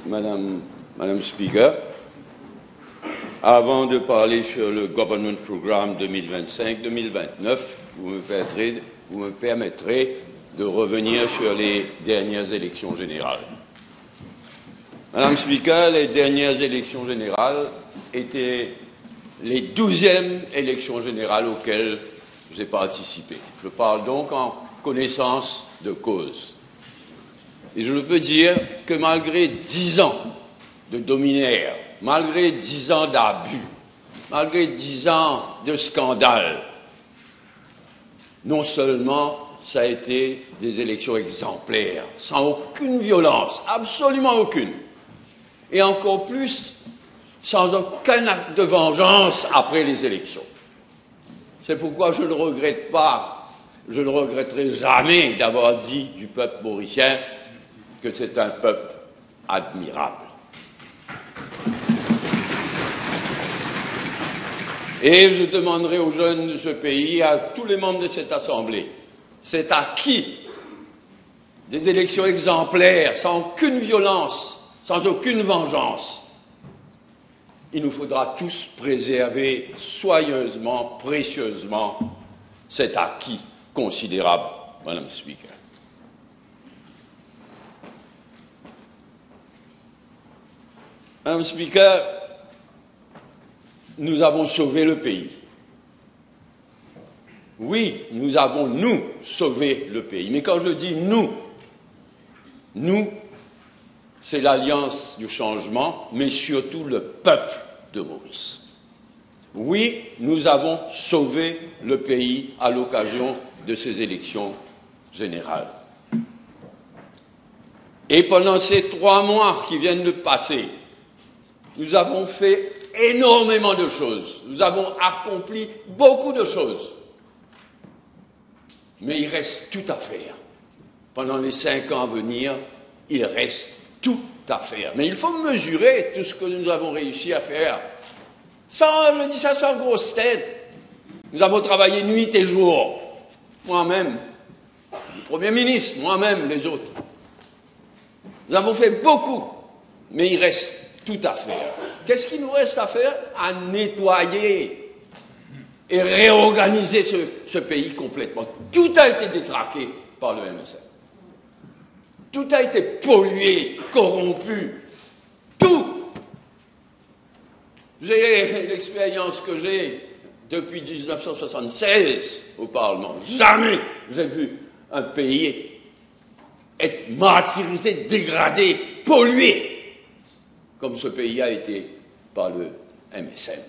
Madame Speaker. Avant de parler sur le Government Programme 2025-2029, vous me permettrez de revenir sur les dernières élections générales. Madame Speaker, les dernières élections générales étaient les 12e élections générales auxquelles j'ai participé. Je parle donc en connaissance de cause. Et je peux dire que malgré 10 ans de dominaire, malgré 10 ans d'abus, malgré 10 ans de scandale, non seulement ça a été des élections exemplaires, sans aucune violence, absolument aucune, et encore plus sans aucun acte de vengeance après les élections. C'est pourquoi je ne regrette pas, je ne regretterai jamais d'avoir dit du peuple mauricien que c'est un peuple admirable. Et je demanderai aux jeunes de ce pays, à tous les membres de cette Assemblée, c'est acquis des élections exemplaires, sans aucune violence, sans aucune vengeance. Il nous faudra tous préserver soigneusement, précieusement cet acquis considérable, Madame Speaker. Madame Speaker, nous avons sauvé le pays. Oui, nous avons, nous, sauvé le pays. Mais quand je dis nous, c'est l'Alliance du changement, mais surtout le peuple de Maurice. Oui, nous avons sauvé le pays à l'occasion de ces élections générales. Et pendant ces 3 mois qui viennent de passer, nous avons fait énormément de choses. Nous avons accompli beaucoup de choses. Mais il reste tout à faire. Pendant les 5 ans à venir, il reste tout à faire. Mais il faut mesurer tout ce que nous avons réussi à faire. Je dis ça sans grosse tête. Nous avons travaillé nuit et jour. Moi-même, le Premier ministre, moi-même, les autres. Nous avons fait beaucoup. Mais il reste tout à faire. Qu'est-ce qu'il nous reste à faire? À nettoyer et réorganiser ce pays complètement. Tout a été détraqué par le MSM. Tout a été pollué, corrompu. Tout. J'ai l'expérience que j'ai depuis 1976 au Parlement. Jamais j'ai vu un pays être martyrisé, dégradé, pollué, comme ce pays a été par le MSM.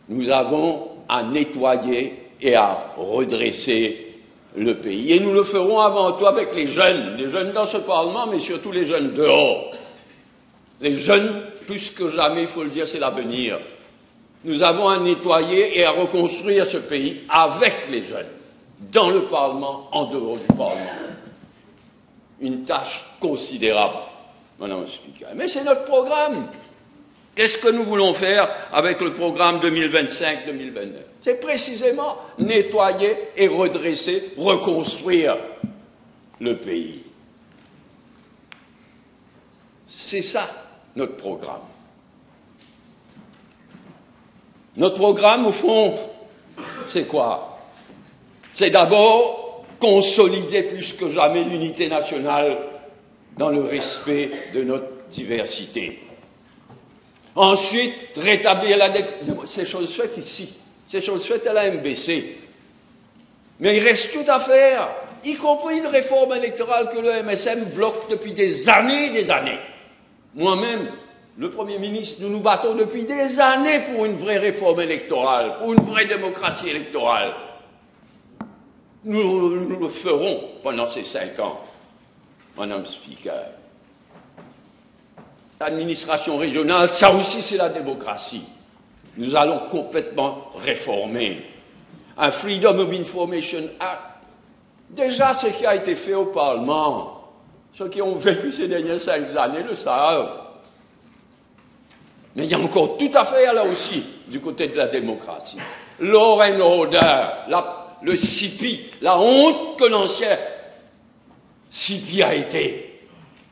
Nous avons à nettoyer et à redresser le pays. Et nous le ferons avant tout avec les jeunes dans ce Parlement, mais surtout les jeunes dehors. Les jeunes, plus que jamais, il faut le dire, c'est l'avenir. Nous avons à nettoyer et à reconstruire ce pays avec les jeunes, dans le Parlement, en dehors du Parlement. Une tâche considérable, Madame la Speaker. Mais c'est notre programme. Qu'est-ce que nous voulons faire avec le programme 2025-2029? C'est précisément nettoyer et redresser, reconstruire le pays. C'est ça, notre programme. Notre programme, au fond, c'est quoi? C'est d'abord consolider plus que jamais l'unité nationale dans le respect de notre diversité. Ensuite, rétablir la ces choses faites ici, ces choses faites à la MBC. Mais il reste tout à faire, y compris une réforme électorale que le MSM bloque depuis des années et des années. Moi-même, le Premier ministre, nous nous battons depuis des années pour une vraie réforme électorale, pour une vraie démocratie électorale. Nous le ferons pendant ces 5 ans, Madame Speaker. L'administration régionale, ça aussi c'est la démocratie. Nous allons complètement réformer. Un Freedom of Information Act, déjà ce qui a été fait au Parlement, ceux qui ont vécu ces dernières 5 années le savent. Mais il y a encore tout à faire là aussi, du côté de la démocratie. Law and order, le CIPI, la honte que l'ancien CIPI a été.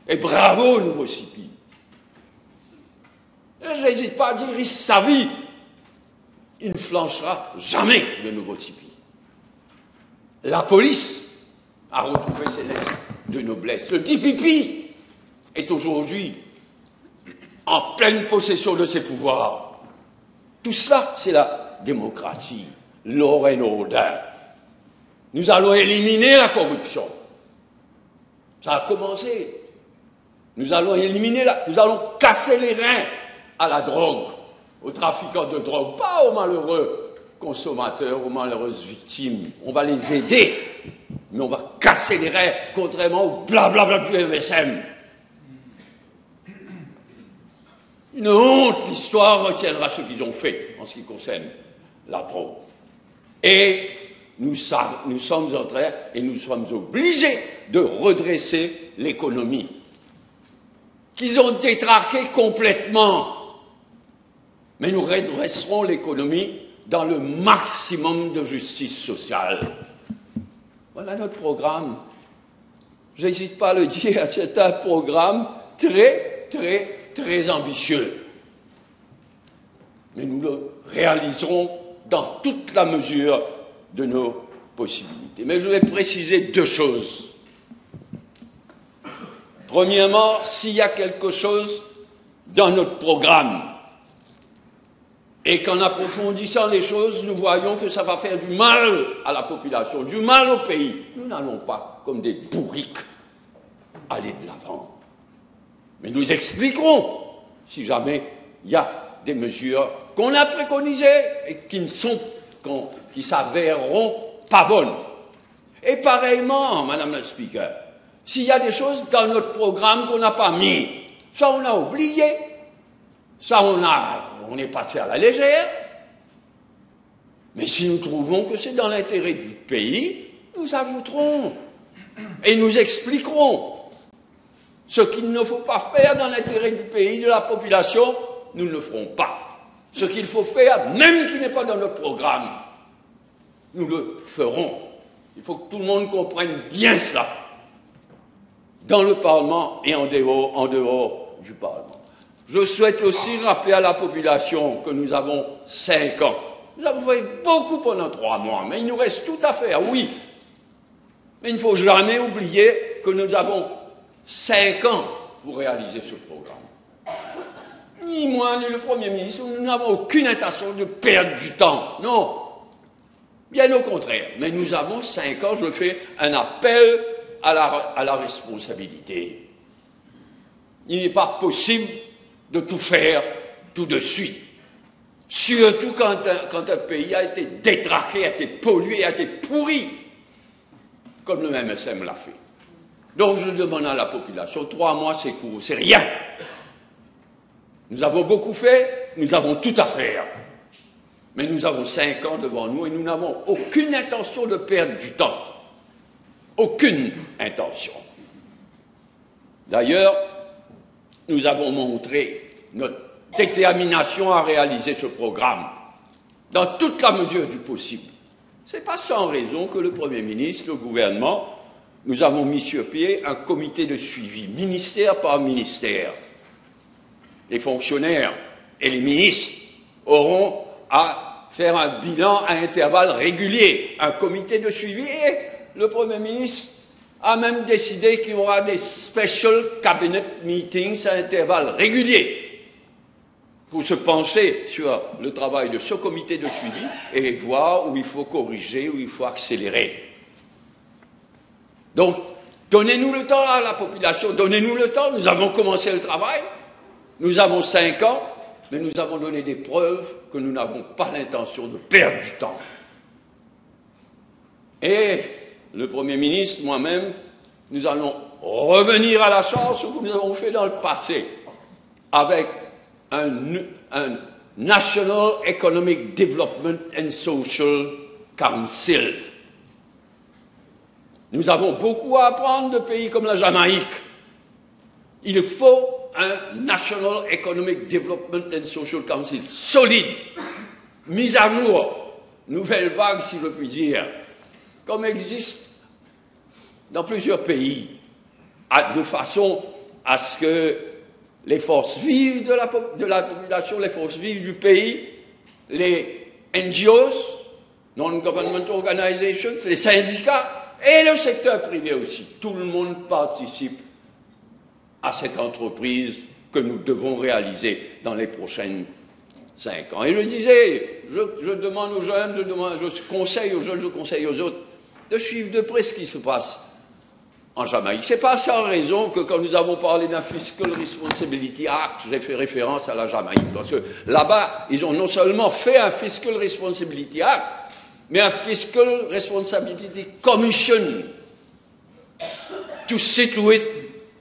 Et bravo, nouveau CIPI. Je n'hésite pas à dire, il sa vie, il ne flanchera jamais, le nouveau CIPI. La police a retrouvé ses lettres de noblesse. Le DPP est aujourd'hui en pleine possession de ses pouvoirs. Tout cela, c'est la démocratie, law and order. Nous allons éliminer la corruption. Ça a commencé. Nous allons nous allons casser les reins à la drogue, aux trafiquants de drogue, pas aux malheureux consommateurs, aux malheureuses victimes. On va les aider, mais on va casser les reins, contrairement au blablabla du MSM. Une honte, l'histoire retiendra ce qu'ils ont fait en ce qui concerne la drogue. Et nous sommes en train, et nous sommes obligés de redresser l'économie, qu'ils ont détraquée complètement. Mais nous redresserons l'économie dans le maximum de justice sociale. Voilà notre programme. Je n'hésite pas à le dire, c'est un programme très, très, très ambitieux. Mais nous le réaliserons dans toute la mesure de nos possibilités. Mais je vais préciser deux choses. Premièrement, s'il y a quelque chose dans notre programme et qu'en approfondissant les choses, nous voyons que ça va faire du mal à la population, du mal au pays, nous n'allons pas, comme des bourriques, aller de l'avant. Mais nous expliquerons, si jamais il y a des mesures qu'on a préconisées et qui s'avéreront pas bonnes. Et pareillement, Madame la Speaker, s'il y a des choses dans notre programme qu'on n'a pas mis, ça on a oublié, ça on est passé à la légère, mais si nous trouvons que c'est dans l'intérêt du pays, nous ajouterons et nous expliquerons. Ce qu'il ne faut pas faire dans l'intérêt du pays, de la population, nous ne le ferons pas. Ce qu'il faut faire, même qui n'est pas dans notre programme, nous le ferons. Il faut que tout le monde comprenne bien ça, dans le Parlement et en dehors du Parlement. Je souhaite aussi rappeler à la population que nous avons 5 ans. Nous avons fait beaucoup pendant 3 mois, mais il nous reste tout à faire, oui. Mais il ne faut jamais oublier que nous avons 5 ans pour réaliser ce programme. Ni moi, ni le Premier ministre, nous n'avons aucune intention de perdre du temps. Non. Bien au contraire. Mais nous avons 5 ans, je fais un appel à la responsabilité. Il n'est pas possible de tout faire tout de suite. Surtout quand un pays a été détraqué, a été pollué, a été pourri, comme le MSM l'a fait. Donc je demande à la population, 3 mois c'est court, c'est rien. Nous avons beaucoup fait, nous avons tout à faire. Mais nous avons 5 ans devant nous et nous n'avons aucune intention de perdre du temps. Aucune intention. D'ailleurs, nous avons montré notre détermination à réaliser ce programme dans toute la mesure du possible. Ce n'est pas sans raison que le Premier ministre, le gouvernement, nous avons mis sur pied un comité de suivi, ministère par ministère. Les fonctionnaires et les ministres auront à faire un bilan à intervalles réguliers, un comité de suivi, et le Premier ministre a même décidé qu'il y aura des special cabinet meetings à intervalles réguliers. Il faut se pencher sur le travail de ce comité de suivi et voir où il faut corriger, où il faut accélérer. Donc, donnez-nous le temps à la population, donnez-nous le temps, nous avons commencé le travail, nous avons 5 ans, mais nous avons donné des preuves que nous n'avons pas l'intention de perdre du temps. Et le Premier ministre, moi-même, nous allons revenir à la charge ce que nous avons fait dans le passé, avec un National Economic Development and Social Council. Nous avons beaucoup à apprendre de pays comme la Jamaïque. Il faut un National Economic Development and Social Council solide, mis à jour, nouvelle vague si je puis dire, comme existe dans plusieurs pays, de façon à ce que les forces vives de la population, les forces vives du pays, les NGOs, Non-Government Organizations, les syndicats et le secteur privé aussi, tout le monde participe à cette entreprise que nous devons réaliser dans les prochaines 5 ans. Et je disais, je demande aux jeunes, je conseille aux jeunes, je conseille aux autres de suivre de près ce qui se passe en Jamaïque. Ce n'est pas sans raison que quand nous avons parlé d'un Fiscal Responsibility Act, j'ai fait référence à la Jamaïque. Parce que là-bas, ils ont non seulement fait un Fiscal Responsibility Act, mais un Fiscal Responsibility Commission to see to it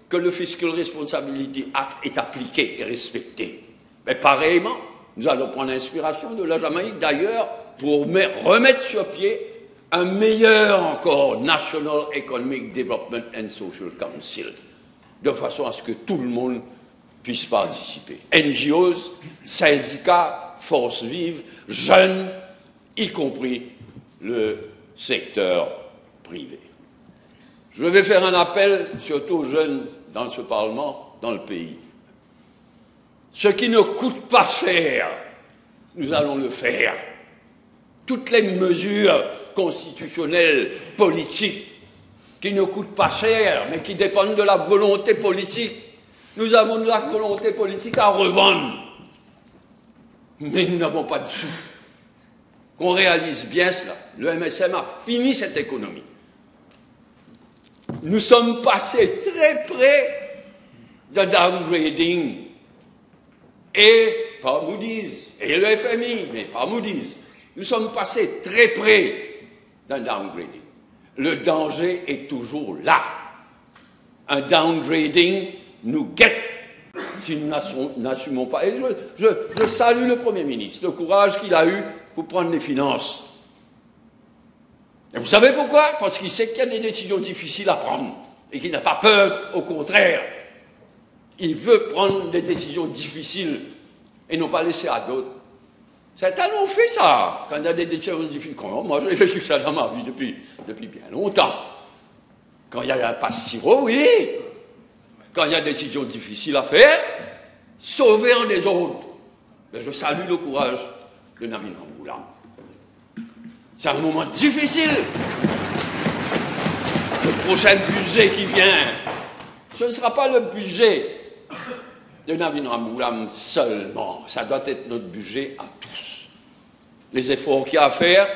que le Fiscal Responsibility Act est appliqué et respecté. Mais pareillement, nous allons prendre inspiration de la Jamaïque d'ailleurs pour remettre sur pied un meilleur encore National Economic Development and Social Council, de façon à ce que tout le monde puisse participer. NGOs, syndicats, forces vives, jeunes, y compris le secteur privé. Je vais faire un appel, surtout aux jeunes dans ce Parlement, dans le pays. Ce qui ne coûte pas cher, nous allons le faire. Toutes les mesures constitutionnelles, politiques, qui ne coûtent pas cher, mais qui dépendent de la volonté politique. Nous avons de la volonté politique à revendre, mais nous n'avons pas de sous. Qu'on réalise bien cela. Le MSM a fini cette économie. Nous sommes passés très près de downgrading, et par Moody's, et le FMI, mais par Moody's. Nous sommes passés très près d'un downgrading. Le danger est toujours là. Un downgrading nous guette si nous n'assumons pas. Et je salue le Premier ministre, le courage qu'il a eu pour prendre les finances. Et vous savez pourquoi? Parce qu'il sait qu'il y a des décisions difficiles à prendre et qu'il n'a pas peur, au contraire. Il veut prendre des décisions difficiles et non pas laisser à d'autres. Certains l'ont fait ça, quand il y a des décisions difficiles. Moi, j'ai vécu ça dans ma vie depuis bien longtemps. Quand il y a un passe-sirop, oui. Quand il y a des décisions difficiles à faire, sauver un des autres. Mais je salue le courage de Navin Ramgoolam. C'est un moment difficile. Le prochain budget qui vient, ce ne sera pas le budget de Navin Ramgoolam seulement. Ça doit être notre budget à tous. Les efforts qu'il y a à faire,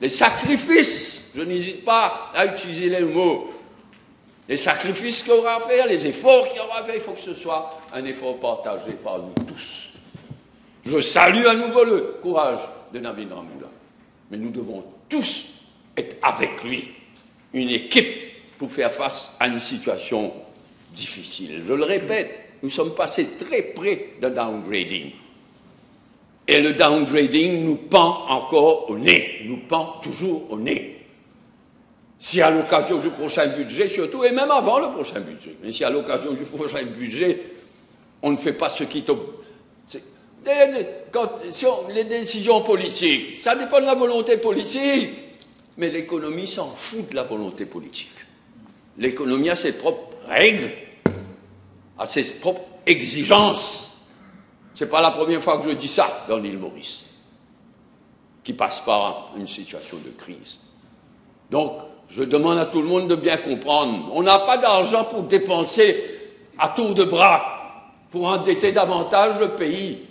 les sacrifices, je n'hésite pas à utiliser les mots, les sacrifices qu'il y aura à faire, les efforts qu'il y aura à faire, il faut que ce soit un effort partagé par nous tous. Je salue à nouveau le courage de Navin Ramgoolam. Mais nous devons tous être avec lui, une équipe pour faire face à une situation difficile. Je le répète, nous sommes passés très près d'un downgrading. Et le downgrading nous pend encore au nez, nous pend toujours au nez. Si à l'occasion du prochain budget, surtout, et même avant le prochain budget, mais si à l'occasion du prochain budget, on ne fait pas ce qui les décisions politiques, ça dépend de la volonté politique, mais l'économie s'en fout de la volonté politique. L'économie a ses propres règles, a ses propres exigences. Ce n'est pas la première fois que je dis ça dans l'île Maurice, qui passe par une situation de crise. Donc, je demande à tout le monde de bien comprendre. On n'a pas d'argent pour dépenser à tour de bras, pour endetter davantage le pays,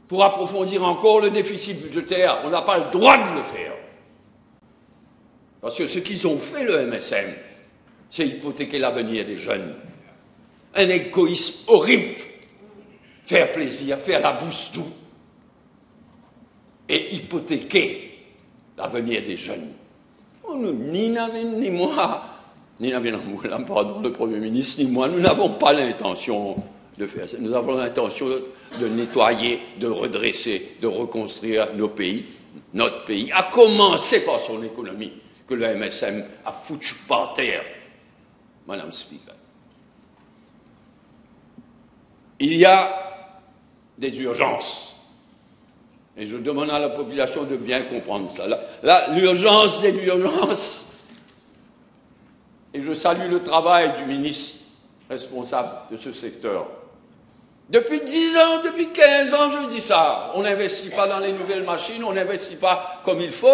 pour approfondir encore le déficit budgétaire. On n'a pas le droit de le faire. Parce que ce qu'ils ont fait, le MSM, c'est hypothéquer l'avenir des jeunes. Un égoïsme horrible. Faire plaisir, faire la bourse doux. Et hypothéquer l'avenir des jeunes. Ni Navin, ni moi, ni Navin Ramgoolam, pardon, le Premier ministre, ni moi, nous n'avons pas l'intention de faire ça. Nous avons l'intention de nettoyer, de redresser, de reconstruire nos pays, notre pays, à commencer par son économie, que le MSM a foutu par terre. Madame Speaker. Il y a des urgences. Et je demande à la population de bien comprendre ça. L'urgence des urgences. Et je salue le travail du ministre responsable de ce secteur. Depuis 10 ans, depuis 15 ans, je dis ça. On n'investit pas dans les nouvelles machines, on n'investit pas comme il faut.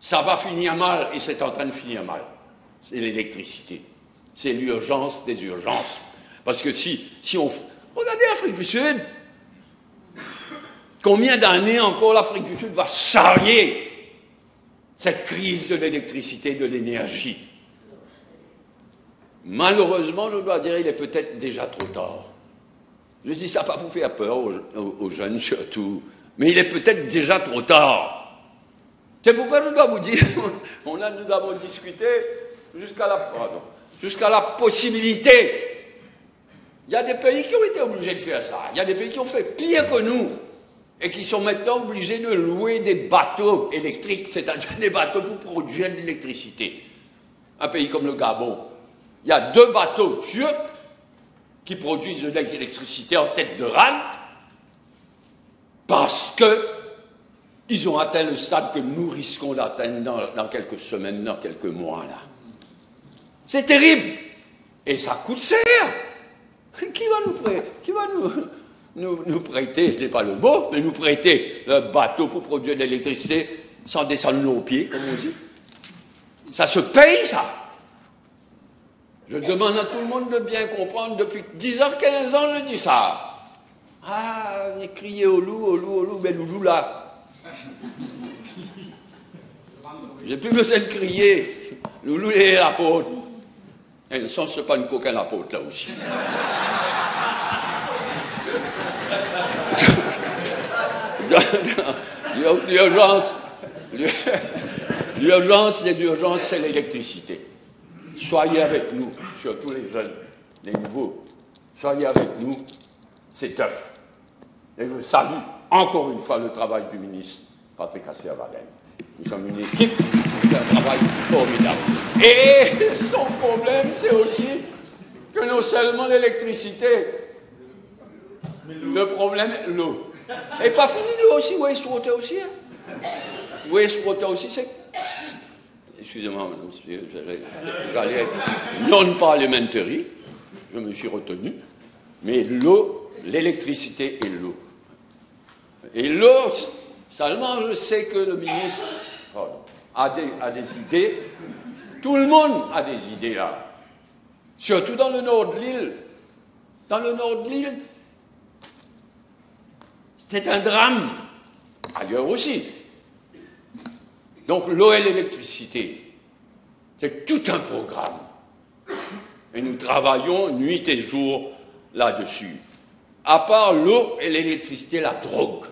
Ça va finir mal, et c'est en train de finir mal. C'est l'électricité. C'est l'urgence des urgences. Parce que si on... Regardez l'Afrique du Sud. Combien d'années encore l'Afrique du Sud va charrier cette crise de l'électricité, de l'énergie? Malheureusement, je dois dire, il est peut-être déjà trop tard. Je dis ça pas pour faire peur aux jeunes surtout, mais il est peut-être déjà trop tard. C'est pourquoi je dois vous dire, nous avons discuté jusqu'à la possibilité. Il y a des pays qui ont été obligés de faire ça. Il y a des pays qui ont fait pire que nous et qui sont maintenant obligés de louer des bateaux électriques, c'est-à-dire des bateaux pour produire de l'électricité. Un pays comme le Gabon, il y a 2 bateaux turcs qui produisent de l'électricité en tête de râle parce qu'ils ont atteint le stade que nous risquons d'atteindre dans quelques semaines, dans quelques mois. Là. C'est terrible. Et ça coûte cher. Qui va nous prêter, c'est pas le mot, mais nous prêter le bateau pour produire de l'électricité sans descendre nos pieds, comme on dit? Ça se paye, ça. Je demande à tout le monde de bien comprendre, depuis 10 ans, 15 ans, je dis ça. Ah, on crié au loup, mais le loup là. J'ai plus besoin de crier. Le loup est l'apôtre. Et le sens, c'est pas une coquin l'apôtre là aussi. L'urgence, c'est l'électricité. Soyez avec nous, surtout les jeunes, les nouveaux. Soyez avec nous, c'est tough. Et je salue encore une fois le travail du ministre Patrick Assea-Wallin. Nous sommes une équipe qui fait un travail formidable. Et son problème, c'est aussi que non seulement l'électricité, le problème, l'eau. Et pas fini l'eau aussi, wastewater aussi. Hein. Wastewater aussi, c'est... Excusez-moi, madame, j'allais non-parliamentary, je me suis retenu, mais l'eau, l'électricité et l'eau. Et l'eau, seulement je sais que le ministre a des idées, tout le monde a des idées là, surtout dans le nord de l'île. Dans le nord de l'île, c'est un drame, ailleurs aussi. Donc l'eau et l'électricité, c'est tout un programme. Et nous travaillons nuit et jour là-dessus. À part l'eau et l'électricité, la drogue.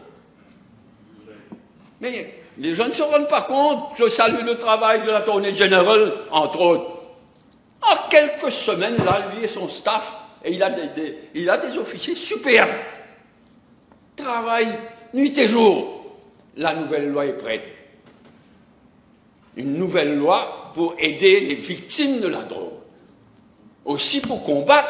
Mais les gens ne se rendent pas compte. Je salue le travail de l'Attorney General, entre autres. En quelques semaines, là, lui et son staff, et il a des officiers superbes. Travaillent nuit et jour. La nouvelle loi est prête. Une nouvelle loi pour aider les victimes de la drogue. Aussi pour combattre,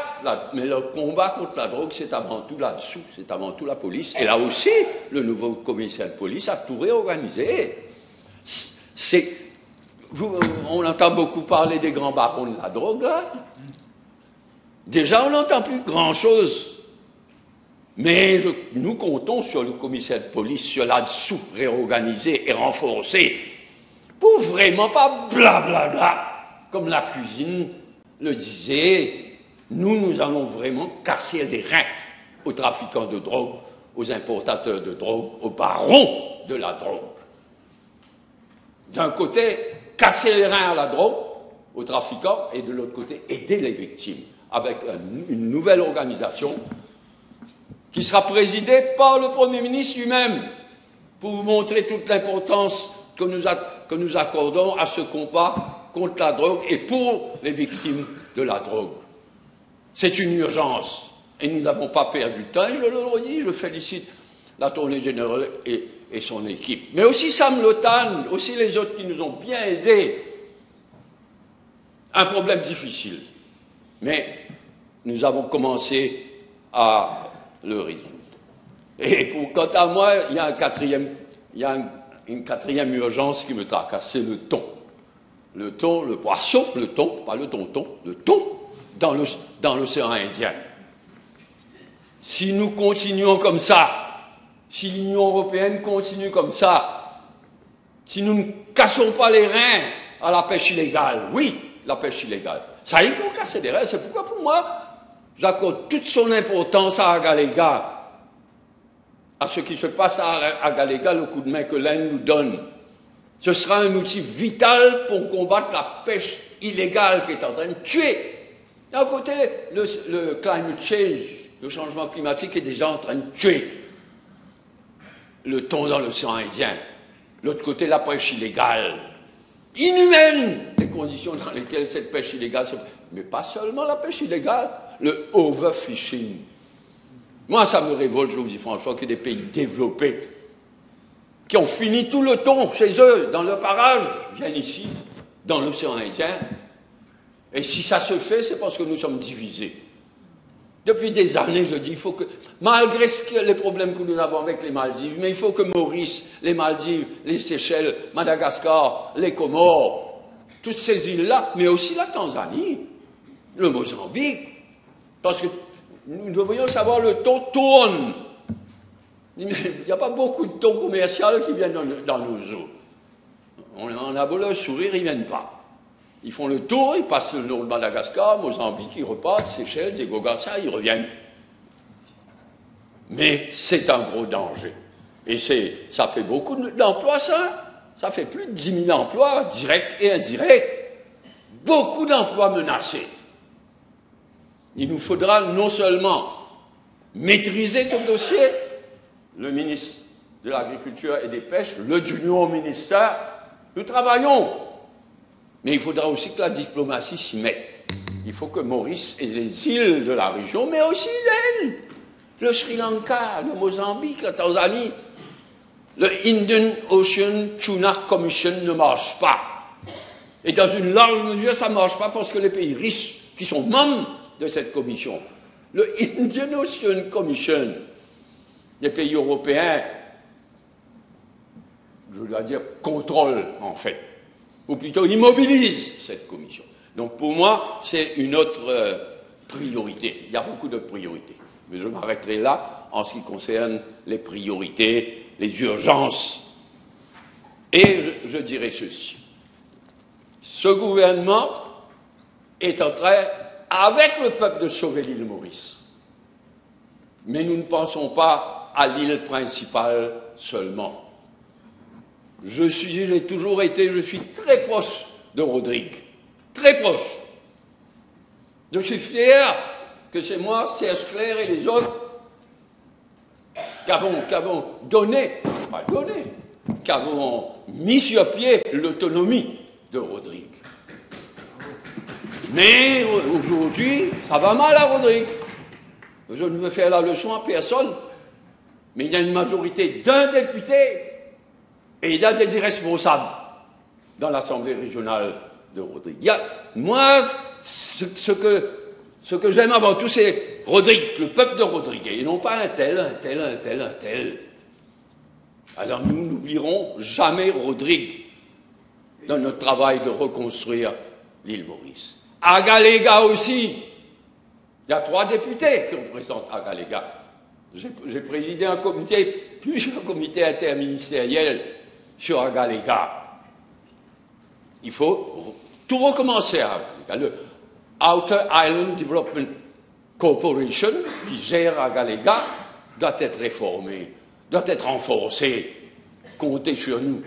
mais le combat contre la drogue, c'est avant tout là-dessous, c'est avant tout la police. Et là aussi, le nouveau commissaire de police a tout réorganisé. On entend beaucoup parler des grands barons de la drogue, là. Déjà, on n'entend plus grand-chose. Mais nous comptons sur le commissaire de police, sur là-dessous, réorganisé et renforcé, pour vraiment pas blablabla, comme la cuisine le disait. Nous allons vraiment casser les reins aux trafiquants de drogue, aux importateurs de drogue, aux barons de la drogue. D'un côté, casser les reins à la drogue, aux trafiquants, et de l'autre côté, aider les victimes, avec une nouvelle organisation qui sera présidée par le Premier ministre lui-même, pour vous montrer toute l'importance que nous accordons à ce combat contre la drogue et pour les victimes de la drogue. C'est une urgence et nous n'avons pas perdu de temps. Et je le redis, je félicite l'Attorney General et son équipe. Mais aussi Sam Lotan, aussi les autres qui nous ont bien aidés. Un problème difficile. Mais nous avons commencé à le résoudre. Et quant à moi, il y a une quatrième urgence qui me tracasse, c'est le thon. Le thon, le poisson, le thon, pas le tonton, le thon. dans l'océan Indien. Si nous continuons comme ça, si l'Union européenne continue comme ça, si nous ne cassons pas les reins à la pêche illégale, oui, la pêche illégale, ça il faut casser les reins. C'est pourquoi pour moi, j'accorde toute son importance à Agaléga, à ce qui se passe à Agaléga, le coup de main que l'Inde nous donne. Ce sera un outil vital pour combattre la pêche illégale qui est en train de tuer. D'un côté, le climate change, le changement climatique est déjà en train de tuer le thon dans l'océan Indien. L'autre côté, la pêche illégale. Inhumaine, les conditions dans lesquelles cette pêche illégale se... Mais pas seulement la pêche illégale, le overfishing. Moi, ça me révolte, je vous dis franchement, que des pays développés qui ont fini tout le thon chez eux, dans le parage, viennent ici, dans l'océan Indien. Et si ça se fait, c'est parce que nous sommes divisés. Depuis des années, je dis, il faut que, malgré les problèmes que nous avons avec les Maldives, mais il faut que Maurice, les Maldives, les Seychelles, Madagascar, les Comores, toutes ces îles-là, mais aussi la Tanzanie, le Mozambique, parce que nous devrions savoir le thon tourne. Il n'y a pas beaucoup de thon commercial qui viennent dans nos eaux. On a beau leur sourire, ils ne viennent pas. Ils font le tour, ils passent le nord de Madagascar, Mozambique, ils repartent, Seychelles, Diego Garcia, ils reviennent. Mais c'est un gros danger. Et ça fait beaucoup d'emplois, ça. Ça fait plus de 10 000 emplois, directs et indirects. Beaucoup d'emplois menacés. Il nous faudra non seulement maîtriser ce dossier, le ministre de l'Agriculture et des Pêches, le junior ministère, nous travaillons. Mais il faudra aussi que la diplomatie s'y mette. Il faut que Maurice et les îles de la région, mais aussi l'Inde, le Sri Lanka, le Mozambique, la Tanzanie, le Indian Ocean Tuna Commission ne marche pas. Et dans une large mesure, ça ne marche pas parce que les pays riches, qui sont membres de cette commission, le Indian Ocean Commission, les pays européens, je dois dire, contrôlent en fait, ou plutôt immobilisent cette commission. Donc pour moi, c'est une autre priorité. Il y a beaucoup de priorités. Mais je m'arrêterai là en ce qui concerne les priorités, les urgences. Et je dirais ceci. Ce gouvernement est en train, avec le peuple, de sauver l'île Maurice. Mais nous ne pensons pas à l'île principale seulement. J'ai toujours été, je suis très proche de Rodrigue. Très proche. Je suis fier que c'est moi, Serge Clair et les autres qu'avons donné, pas donné, qu'avons mis sur pied l'autonomie de Rodrigue. Mais aujourd'hui, ça va mal à Rodrigue. Je ne veux faire la leçon à personne, mais il y a une majorité d'un député et il y a des irresponsables dans l'Assemblée régionale de Rodrigue. Moi, ce que j'aime avant tout, c'est Rodrigue, le peuple de Rodrigue, et non pas un tel. Alors nous n'oublierons jamais Rodrigue dans notre travail de reconstruire l'île Maurice. Agaléga aussi. Il y a 3 députés qui représentent Agaléga. J'ai présidé un comité, plusieurs comités interministériels sur Agaléga. Il faut tout recommencer à Agaléga. Le Outer Island Development Corporation, qui gère Agaléga, doit être réformé, doit être renforcé. Comptez sur nous,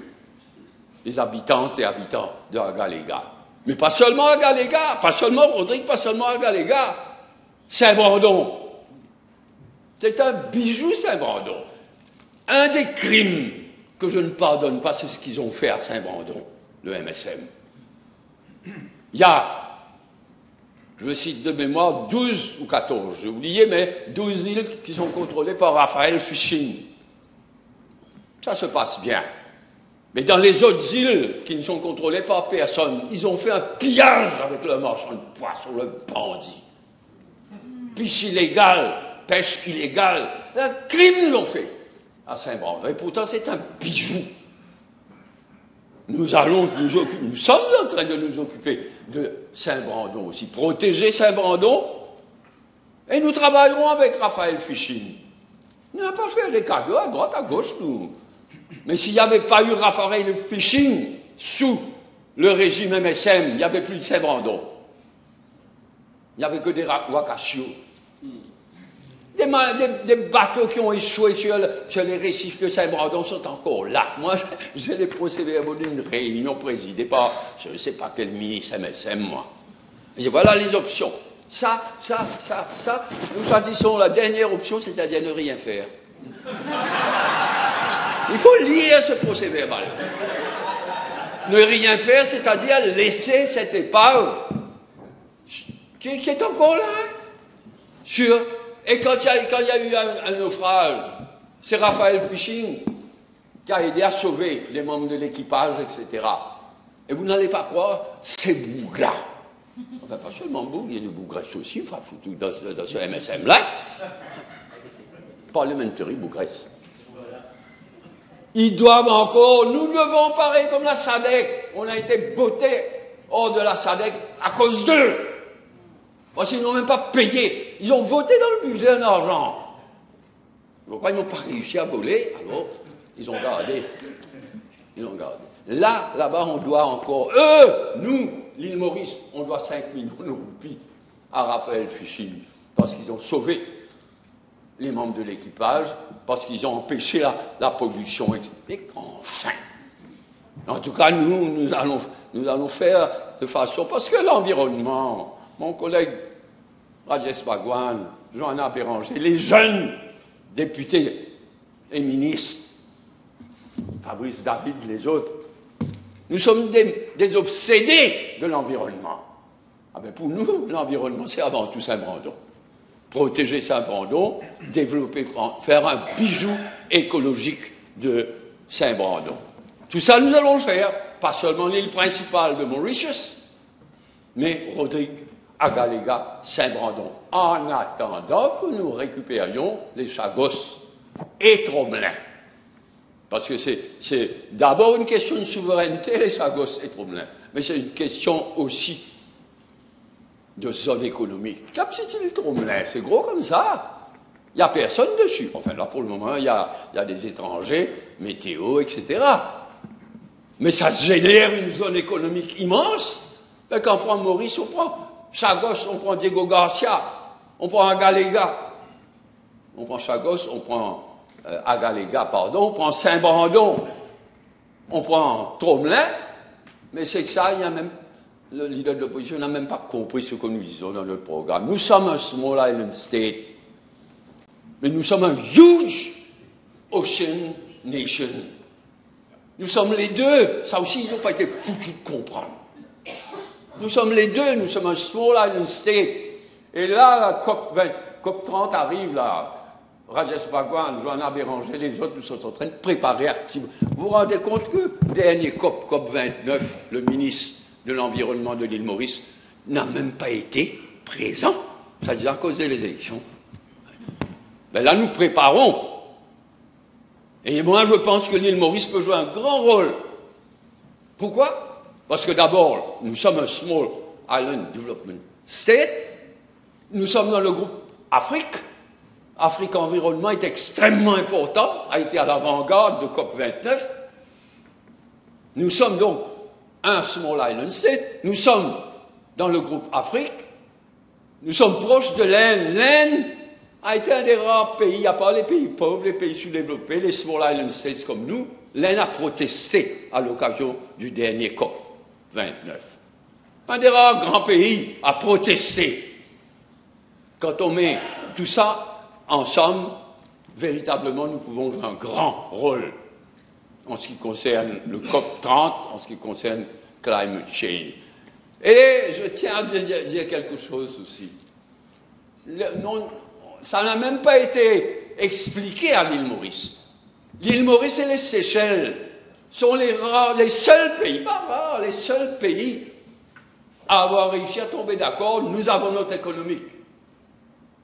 les habitantes et habitants de Agaléga. Mais pas seulement Agaléga, pas seulement Rodrigue, pas seulement Agaléga. Saint-Brandon. C'est un bijou, Saint-Brandon. Un des crimes que je ne pardonne pas, c'est ce qu'ils ont fait à Saint-Brandon, le MSM. Il y a, je cite de mémoire, 12 ou 14, j'ai oublié, mais 12 îles qui sont contrôlées par Raphaël Fishing. Ça se passe bien. Mais dans les autres îles qui ne sont contrôlées par personne, ils ont fait un pillage avec le marchand de poissons, le bandit. Pêche illégale, un crime ils l'ont fait à Saint-Brandon. Et pourtant c'est un bijou. nous sommes en train de nous occuper de Saint-Brandon aussi, protéger Saint-Brandon, et nous travaillerons avec Raphaël Fichine. Nous n'allons pas faire des cadeaux à droite, à gauche, nous. Mais s'il n'y avait pas eu Raphaël Fichine sous le régime MSM, il n'y avait plus de Saint-Brandon. Il n'y avait que des Wakasio. Des bateaux qui ont échoué sur les récifs de Saint-Brandon sont encore là. Moi, j'ai les procès-verbaux d'une réunion présidée par, je ne sais pas quel ministre MSM, moi. Et voilà les options. Ça. Nous choisissons la dernière option, c'est-à-dire ne rien faire. Il faut lire ce procès-verbal. Ne rien faire, c'est-à-dire laisser cette épave qui est encore là. Et quand il y a eu un naufrage, c'est Raphaël Fichine qui a aidé à sauver les membres de l'équipage, etc. Et vous n'allez pas croire, c'est Bougla. Enfin, pas seulement Bougla, il y a des Bougresse aussi, enfin, foutu dans ce MSM-là. Parliamentary Bougresse. Ils doivent encore, nous devons pareil comme la SADC. On a été bottés hors de la SADC à cause d'eux. Parce qu'ils n'ont même pas payé. Ils ont voté dans le budget en argent. Pourquoi ils n'ont pas réussi à voler? Alors, ils ont gardé. Là-bas, on doit encore, nous, l'île Maurice, on doit 5 millions de roupies à Raphaël Fichine. Parce qu'ils ont sauvé les membres de l'équipage, parce qu'ils ont empêché la pollution. Et enfin, en tout cas, nous allons faire de façon, parce que l'environnement, mon collègue Rajesh Bhagwan, Johanna Béranger, les jeunes députés et ministres, Fabrice David, les autres, nous sommes des obsédés de l'environnement. Ah ben pour nous, l'environnement, c'est avant tout Saint-Brandon. Protéger Saint-Brandon, développer, faire un bijou écologique de Saint-Brandon. Tout ça, nous allons le faire, pas seulement l'île principale de Mauritius, mais Rodrigue, Agaléga, Saint-Brandon, en attendant que nous récupérions les Chagos et Tromelin. Parce que c'est d'abord une question de souveraineté, les Chagos et Tromelin, mais c'est une question aussi de zone économique. La petite île Tromelin, c'est gros comme ça. Il n'y a personne dessus. Enfin, là, pour le moment, il y a des étrangers, météo, etc. Mais ça génère une zone économique immense. Et quand on prend Maurice, on prend Chagos, on prend Diego Garcia, on prend Agaléga. On prend Chagos, on prend Agaléga, pardon, on prend Saint-Brandon, on prend Tromelin. Mais c'est ça, il y a même... Le leader de l'opposition n'a même pas compris ce que nous disons dans notre programme. Nous sommes un small island state, mais nous sommes un huge ocean nation. Nous sommes les deux. Ça aussi, ils n'ont pas été foutus de comprendre. Nous sommes les deux. Nous sommes un small island state. Et là, la COP 30 arrive, là. Rajesh Bhagwan, Johanna Béranger, les autres, nous sommes en train de préparer activement. Vous vous rendez compte que dernier COP 29, le ministre de l'environnement de l'île Maurice n'a même pas été présent, c'est-à-dire à cause des élections. Ben là, nous préparons. Et moi, je pense que l'île Maurice peut jouer un grand rôle. Pourquoi? Parce que d'abord, nous sommes un Small Island Development State, nous sommes dans le groupe Afrique. Afrique Environnement est extrêmement important, a été à l'avant-garde de COP 29. Nous sommes donc un Small Island State, nous sommes dans le groupe Afrique, nous sommes proches de l'Inde. L'Inde a été un des rares pays, à part les pays pauvres, les pays sous-développés, les Small Island States comme nous, l'Inde a protesté à l'occasion du dernier COP 29. Un des rares grands pays a protesté. Quand on met tout ça ensemble, véritablement, nous pouvons jouer un grand rôle en ce qui concerne le COP 30, en ce qui concerne climate change. Et je tiens à dire quelque chose aussi. Ça n'a même pas été expliqué à l'île Maurice. L'île Maurice et les Seychelles sont les seuls pays, pas rares, les seuls pays à avoir réussi à tomber d'accord. Nous avons notre économique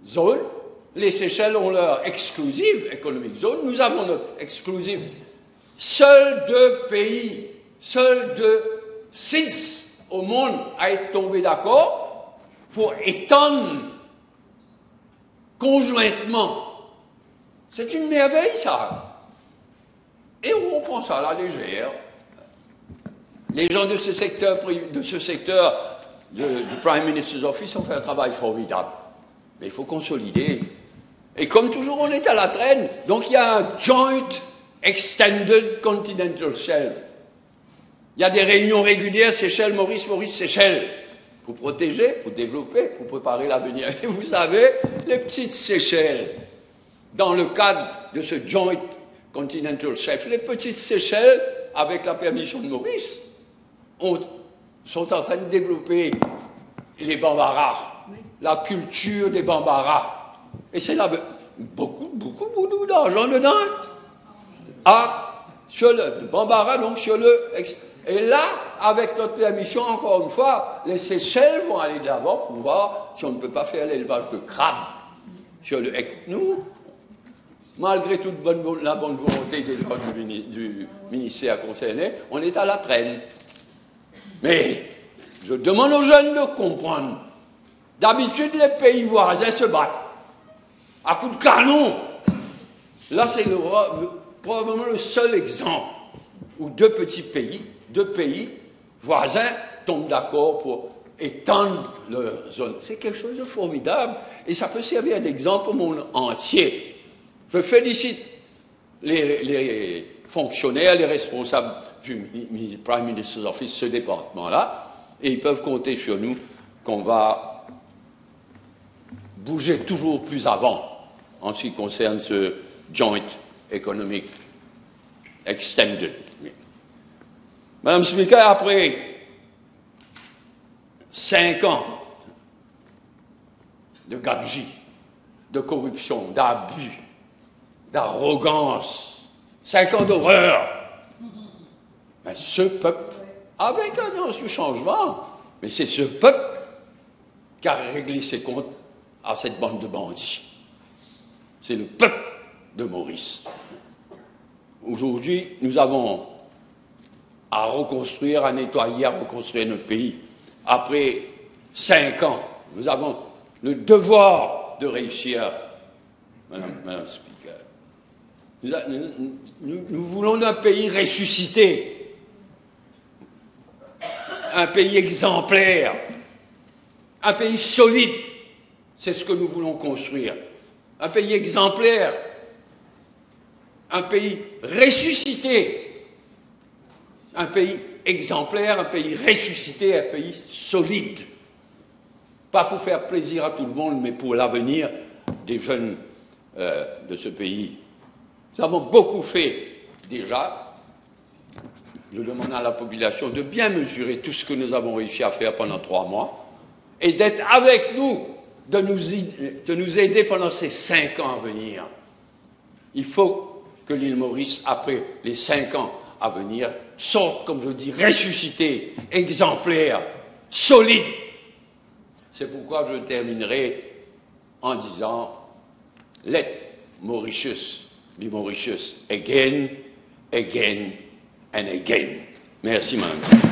zone, les Seychelles ont leur exclusive economic zone, nous avons notre exclusive. Seuls deux pays Seuls 2 SIDS au monde a été tombé d'accord pour étendre conjointement. C'est une merveille, ça. Et on prend ça à la légère. Les gens de ce secteur du Prime Minister's Office ont fait un travail formidable. Mais il faut consolider. Et comme toujours, on est à la traîne. Donc il y a un Joint Extended Continental Shelf. Il y a des réunions régulières, Seychelles, Maurice, Maurice, Seychelles. Pour protéger, pour développer, pour préparer l'avenir. Et vous savez, les petites Seychelles, dans le cadre de ce Joint Continental Shelf, les petites Seychelles, avec la permission de Maurice, sont en train de développer les Bambara, la culture des Bambara. Et c'est là beaucoup d'argent dedans. Sur le Bambara, donc sur le... Et là, avec notre permission, encore une fois, les Seychelles vont aller de l'avant pour voir si on ne peut pas faire l'élevage de crabes sur le... Nous, malgré toute la bonne volonté des gens du ministère concerné, on est à la traîne. Mais je demande aux jeunes de comprendre. D'habitude, les pays voisins se battent à coups de canon. Là, c'est probablement le seul exemple où deux pays voisins tombent d'accord pour étendre leur zone. C'est quelque chose de formidable et ça peut servir d'exemple au monde entier. Je félicite les fonctionnaires, les responsables du Prime Minister's Office, ce département-là, et ils peuvent compter sur nous qu'on va bouger toujours plus avant en ce qui concerne ce Joint Economic Extended. Madame Speaker, après 5 ans de gabegie, de corruption, d'abus, d'arrogance, 5 ans d'horreur, ben ce peuple, avec l'alliance du changement, mais c'est ce peuple qui a réglé ses comptes à cette bande de bandits. C'est le peuple de Maurice. Aujourd'hui, nous avons à reconstruire, à nettoyer, à reconstruire notre pays. Après 5 ans, nous avons le devoir de réussir, Madame Speaker. Nous voulons un pays ressuscité, un pays exemplaire, un pays solide. C'est ce que nous voulons construire. Un pays exemplaire, un pays ressuscité, un pays exemplaire, un pays ressuscité, un pays solide. Pas pour faire plaisir à tout le monde, mais pour l'avenir des jeunes de ce pays. Nous avons beaucoup fait déjà. Je demande à la population de bien mesurer tout ce que nous avons réussi à faire pendant 3 mois et d'être avec nous, de nous aider pendant ces 5 ans à venir. Il faut que l'île Maurice, après les 5 ans à venir, sorte, comme je dis, ressuscité, exemplaire, solide. C'est pourquoi je terminerai en disant « Let Mauritius be Mauritius again, again and again ». Merci, madame.